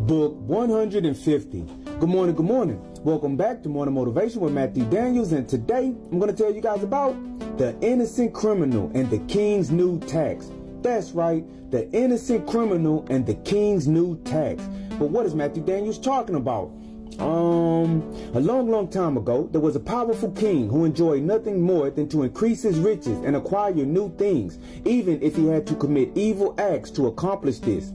Book 150. Good morning, good morning. Welcome back to Morning Motivation with Matthew Daniels, and today I'm going to tell you guys about the innocent criminal and the king's new tax. That's right, the innocent criminal and the king's new tax. But what is Matthew Daniels talking about? A long time ago, there was a powerful king who enjoyed nothing more than to increase his riches and acquire new things, even if he had to commit evil acts to accomplish this.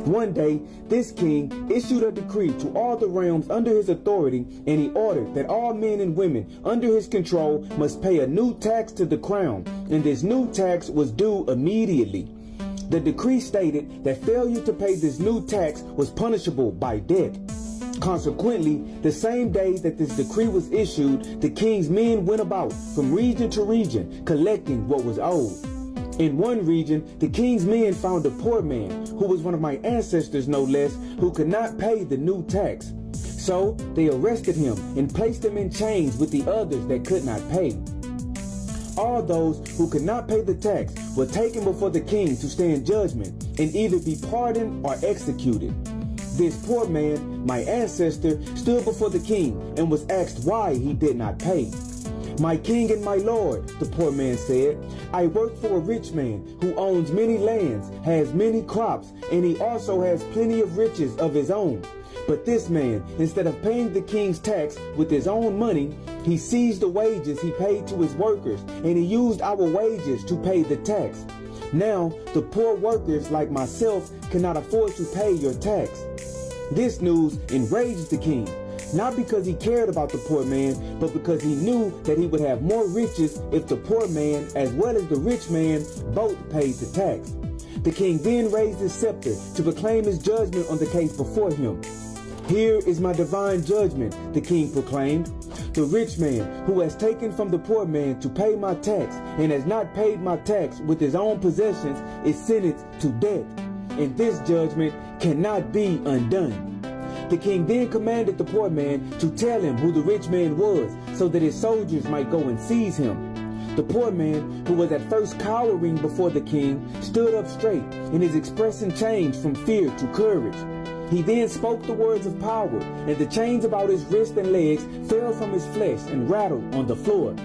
One day, this king issued a decree to all the realms under his authority, and he ordered that all men and women under his control must pay a new tax to the crown, and this new tax was due immediately. The decree stated that failure to pay this new tax was punishable by death. Consequently, the same day that this decree was issued, the king's men went about from region to region collecting what was owed. In one region, the king's men found a poor man, who was one of my ancestors no less, who could not pay the new tax. So they arrested him and placed him in chains with the others that could not pay. All those who could not pay the tax were taken before the king to stand judgment and either be pardoned or executed. This poor man, my ancestor, stood before the king and was asked why he did not pay. "My king and my lord," the poor man said, "I work for a rich man who owns many lands, has many crops, and he also has plenty of riches of his own. But this man, instead of paying the king's tax with his own money, he seized the wages he paid to his workers, and he used our wages to pay the tax. Now, the poor workers like myself cannot afford to pay your tax." This news enraged the king, not because he cared about the poor man, but because he knew that he would have more riches if the poor man as well as the rich man both paid the tax. The king then raised his scepter to proclaim his judgment on the case before him. "Here is my divine judgment," the king proclaimed. "The rich man who has taken from the poor man to pay my tax and has not paid my tax with his own possessions is sentenced to death, and this judgment cannot be undone." The king then commanded the poor man to tell him who the rich man was, so that his soldiers might go and seize him. The poor man, who was at first cowering before the king, stood up straight, and his expression changed from fear to courage. He then spoke the words of power, and the chains about his wrists and legs fell from his flesh and rattled on the floor.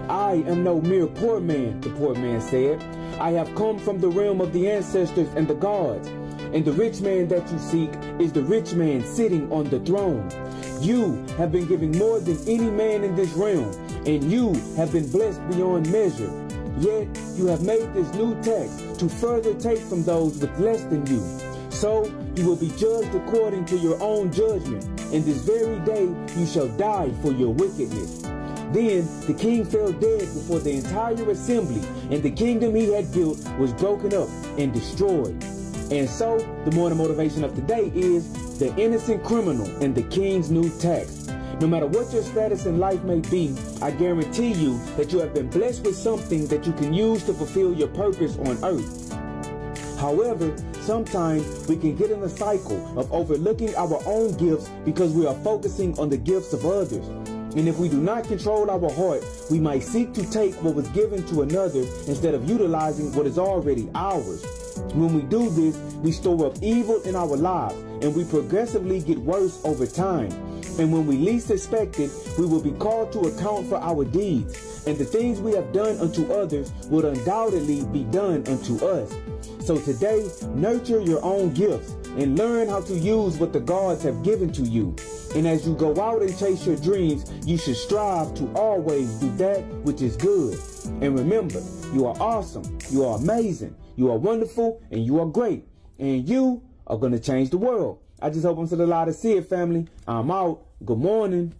"I am no mere poor man," the poor man said. "I have come from the realm of the ancestors and the gods. And the rich man that you seek is the rich man sitting on the throne. You have been given more than any man in this realm, and you have been blessed beyond measure. Yet you have made this new tax to further take from those with less than you. So you will be judged according to your own judgment, and this very day you shall die for your wickedness." Then the king fell dead before the entire assembly, and the kingdom he had built was broken up and destroyed. And so, the morning motivation of today is the innocent criminal and the king's new tax. No matter what your status in life may be, I guarantee you that you have been blessed with something that you can use to fulfill your purpose on earth. However, sometimes we can get in a cycle of overlooking our own gifts because we are focusing on the gifts of others. And if we do not control our heart, we might seek to take what was given to another instead of utilizing what is already ours. When we do this, we store up evil in our lives, and we progressively get worse over time. And when we least expect it, we will be called to account for our deeds, and the things we have done unto others will undoubtedly be done unto us. So today, nurture your own gifts and learn how to use what the gods have given to you. And as you go out and chase your dreams, you should strive to always do that which is good. And remember, you are awesome, you are amazing, you are wonderful, and you are great. And you are going to change the world. I just hope I'm still alive to see it, family. I'm out. Good morning.